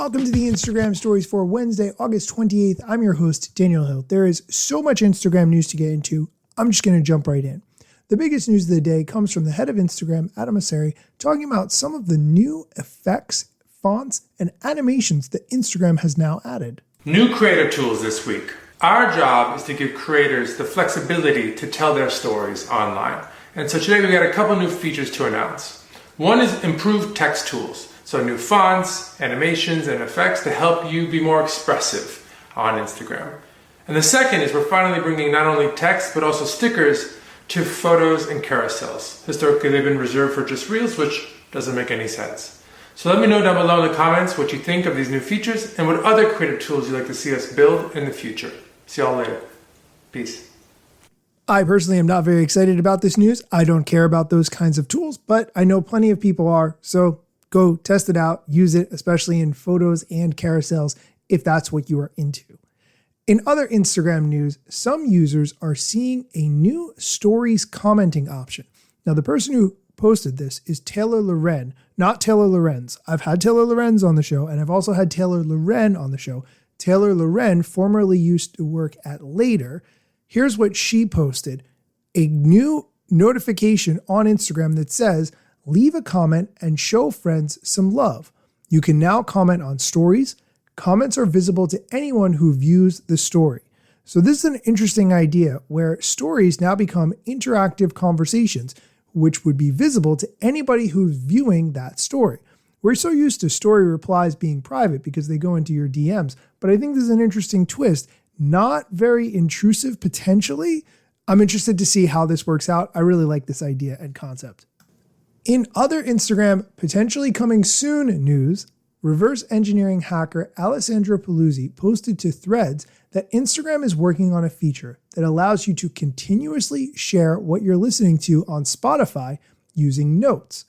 welcome to the Instagram stories for Wednesday, August 28th. I'm your host, Daniel Hill. There is so much Instagram news to get into. I'm just going to jump right in. The biggest news of the day comes from the head of Instagram, Adam Mosseri, talking about some of the new effects, fonts, and animations that Instagram has now added. New creator tools this week. Our job is to give creators the flexibility to tell their stories online. And so today we got a couple new features to announce. One is improved text tools. So new fonts, animations, and effects to help you be more expressive on Instagram. And the second is we're finally bringing not only text, but also stickers to photos and carousels. Historically, they've been reserved for just Reels, which doesn't make any sense. So let me know down below in the comments what you think of these new features and what other creative tools you'd like to see us build in the future. See y'all later. Peace. I personally am not very excited about this news. I don't care about those kinds of tools, but I know plenty of people are, so go test it out, use it, especially in photos and carousels if that's what you are into. In other Instagram news, some users are seeing a new stories commenting option. Now, the person who posted this is Taylor Loren, not Taylor Lorenz. I've had Taylor Lorenz on the show, and I've also had Taylor Loren on the show. Taylor Loren formerly used to work at Later. Here's what she posted: a new notification on Instagram that says, leave a comment and show friends some love. You can now comment on stories. Comments are visible to anyone who views the story. So this is an interesting idea where stories now become interactive conversations, which would be visible to anybody who's viewing that story. We're so used to story replies being private because they go into your DMs, but I think this is an interesting twist. Not very intrusive potentially. I'm interested to see how this works out. I really like this idea and concept. In other Instagram potentially coming soon news, reverse engineering hacker Alessandro Paluzzi posted to Threads that Instagram is working on a feature that allows you to continuously share what you're listening to on Spotify using notes.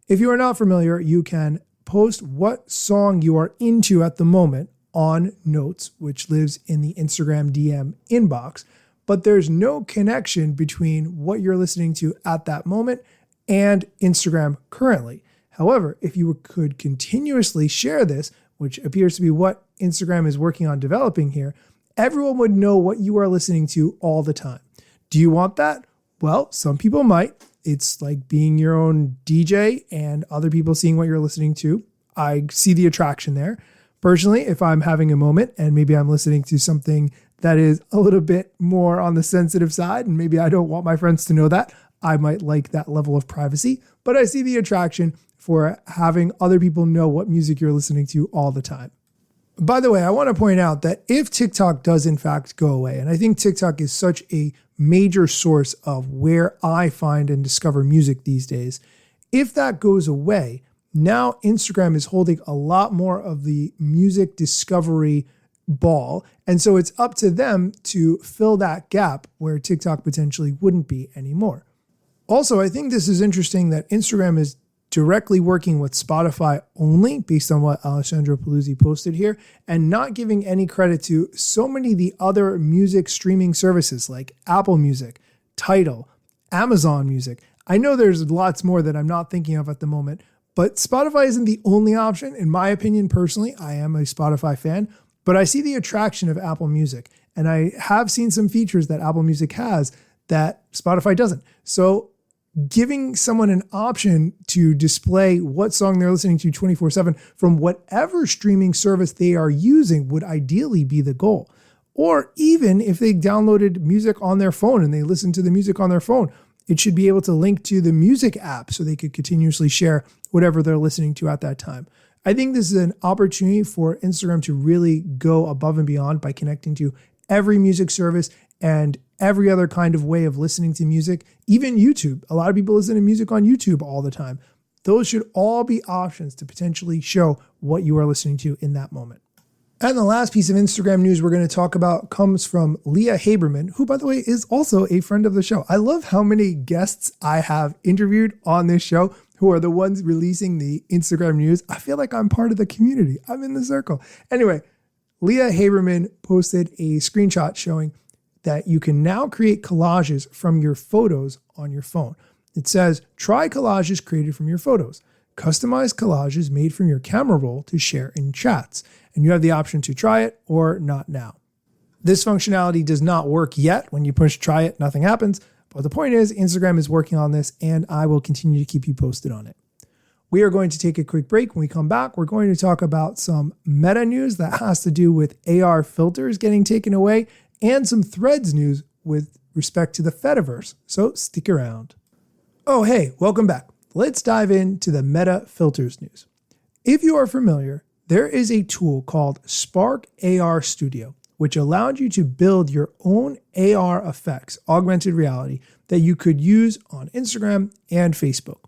If you are not familiar, you can post what song you are into at the moment on Notes, which lives in the Instagram DM inbox, but there's no connection between what you're listening to at that moment and Instagram currently. However, if you could continuously share this, which appears to be what Instagram is working on developing here, everyone would know what you are listening to all the time. Do you want that? Well, some people might. It's like being your own DJ and other people seeing what you're listening to. I see the attraction there. Personally, if I'm having a moment and maybe I'm listening to something that is a little bit more on the sensitive side, and maybe I don't want my friends to know that, I might like that level of privacy, but I see the attraction for having other people know what music you're listening to all the time. By the way, I want to point out that if TikTok does in fact go away, and I think TikTok is such a major source of where I find and discover music these days, if that goes away, now Instagram is holding a lot more of the music discovery ball. And so it's up to them to fill that gap where TikTok potentially wouldn't be anymore. Also, I think this is interesting that Instagram is directly working with Spotify only, based on what Alessandro Paluzzi posted here, and not giving any credit to so many of the other music streaming services like Apple Music, Tidal, Amazon Music. I know there's lots more that I'm not thinking of at the moment, but Spotify isn't the only option. In my opinion, personally, I am a Spotify fan, but I see the attraction of Apple Music, and I have seen some features that Apple Music has that Spotify doesn't. So giving someone an option to display what song they're listening to 24/7 from whatever streaming service they are using would ideally be the goal. Or even if they downloaded music on their phone and they listen to the music on their phone, it should be able to link to the music app so they could continuously share whatever they're listening to at that time. I think this is an opportunity for Instagram to really go above and beyond by connecting to every music service and every other kind of way of listening to music, even YouTube. A lot of people listen to music on YouTube all the time. Those should all be options to potentially show what you are listening to in that moment. And the last piece of Instagram news we're going to talk about comes from Leah Haberman, who, by the way, is also a friend of the show. I love how many guests I have interviewed on this show who are the ones releasing the Instagram news. I feel like I'm part of the community. I'm in the circle. Anyway, Leah Haberman posted a screenshot showing that you can now create collages from your photos on your phone. It says, try collages created from your photos. customized collages made from your camera roll to share in chats, and you have the option to try it or not now. This functionality does not work yet. When you push try it, nothing happens. But the point is, Instagram is working on this, and I will continue to keep you posted on it. We are going to take a quick break. When we come back, we're going to talk about some Meta news that has to do with AR filters getting taken away and some Threads news with respect to the Fediverse. So stick around. Oh, hey, welcome back. Let's dive into the Meta filters news. If you are familiar, there is a tool called Spark AR Studio, which allowed you to build your own AR effects, augmented reality, that you could use on Instagram and Facebook.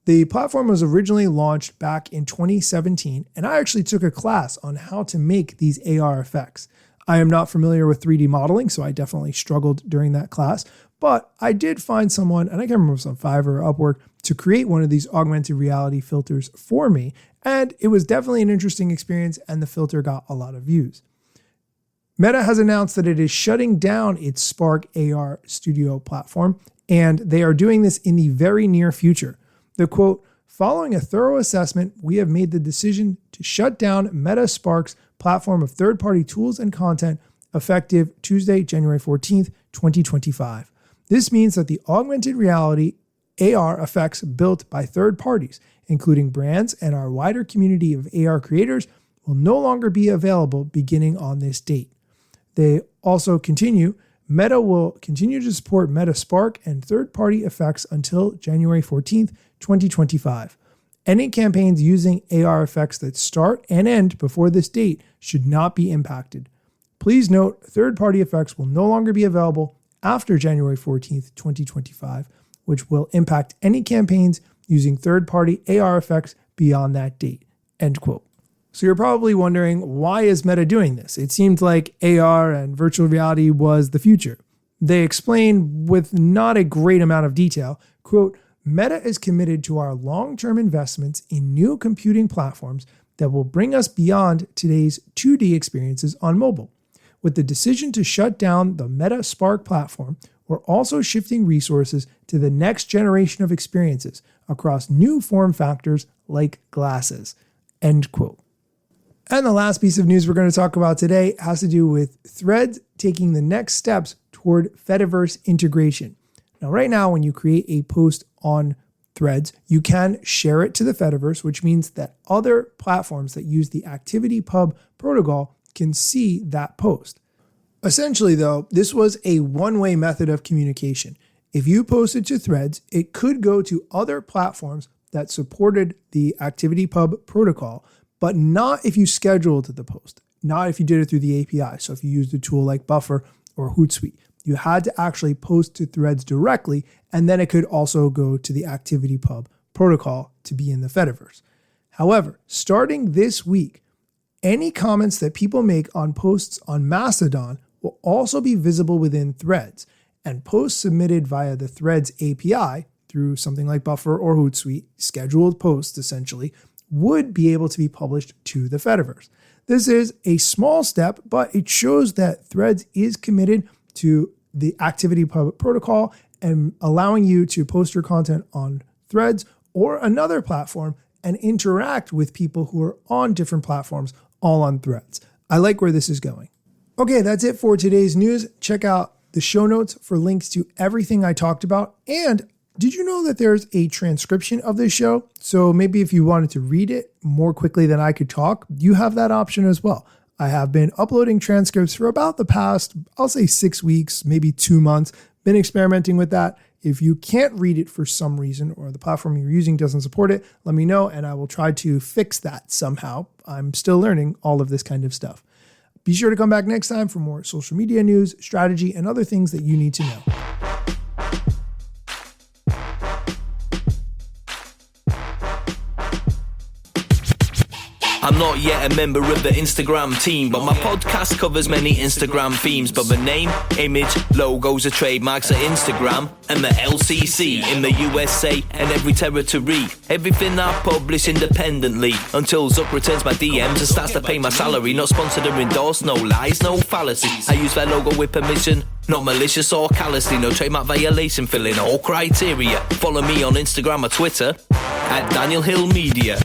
The platform was originally launched back in 2017, and I actually took a class on how to make these AR effects. I am not familiar with 3D modeling, so I definitely struggled during that class, but I did find someone, and I can't remember if it was on Fiverr or Upwork, to create one of these augmented reality filters for me, and it was definitely an interesting experience, and the filter got a lot of views. Meta has announced that it is shutting down its Spark AR Studio platform, and they are doing this in the very near future. The quote, "Following a thorough assessment, we have made the decision to shut down Meta Spark's platform of third-party tools and content effective Tuesday, January 14th, 2025. This means that the augmented reality AR effects built by third parties, including brands and our wider community of AR creators, will no longer be available beginning on this date." They also continue, Meta will continue to support Meta Spark and third-party effects until January 14th, 2025. Any campaigns using AR effects that start and end before this date should not be impacted. Please note, third-party effects will no longer be available after January 14th, 2025, which will impact any campaigns using third-party AR effects beyond that date. End quote. So you're probably wondering, why is Meta doing this? It seemed like AR and virtual reality was the future. They explain with not a great amount of detail, quote, "Meta is committed to our long-term investments in new computing platforms that will bring us beyond today's 2D experiences on mobile. With the decision to shut down the Meta Spark platform, we're also shifting resources to the next generation of experiences across new form factors like glasses." End quote. And the last piece of news we're going to talk about today has to do with Threads taking the next steps toward Fediverse integration. Now, right now, when you create a post on Threads, you can share it to the Fediverse, which means that other platforms that use the ActivityPub protocol can see that post. Essentially, though, this was a one-way method of communication. If you posted to Threads, it could go to other platforms that supported the ActivityPub protocol, but not if you scheduled the post, not if you did it through the API. So if you used a tool like Buffer or Hootsuite, you had to actually post to Threads directly, and then it could also go to the ActivityPub protocol to be in the Fediverse. However, starting this week, any comments that people make on posts on Mastodon will also be visible within Threads, and posts submitted via the Threads API through something like Buffer or Hootsuite, scheduled posts essentially, would be able to be published to the Fediverse. This is a small step, but it shows that Threads is committed to the ActivityPub protocol and allowing you to post your content on Threads or another platform and interact with people who are on different platforms, all on Threads. I like where this is going. Okay, that's it for today's news. Check out the show notes for links to everything I talked about. And did you know that there's a transcription of this show? So maybe if you wanted to read it more quickly than I could talk, you have that option as well. I have been uploading transcripts for about the past, I'll say 6 weeks, maybe 2 months. Been experimenting with that. If you can't read it for some reason or the platform you're using doesn't support it, let me know and I will try to fix that somehow. I'm still learning all of this kind of stuff. Be sure to come back next time for more social media news, strategy, and other things that you need to know. I'm not yet a member of the Instagram team, but my podcast covers many Instagram themes. But the name, image, logos are trademarks at Instagram and the LCC in the USA and every territory. Everything I publish independently until Zuck returns my DMs and starts to pay my salary. Not sponsored or endorsed, no lies, no fallacies. I use their logo with permission, not malicious or callously. No trademark violation, filling all criteria. Follow me on Instagram or Twitter at Daniel Hill Media.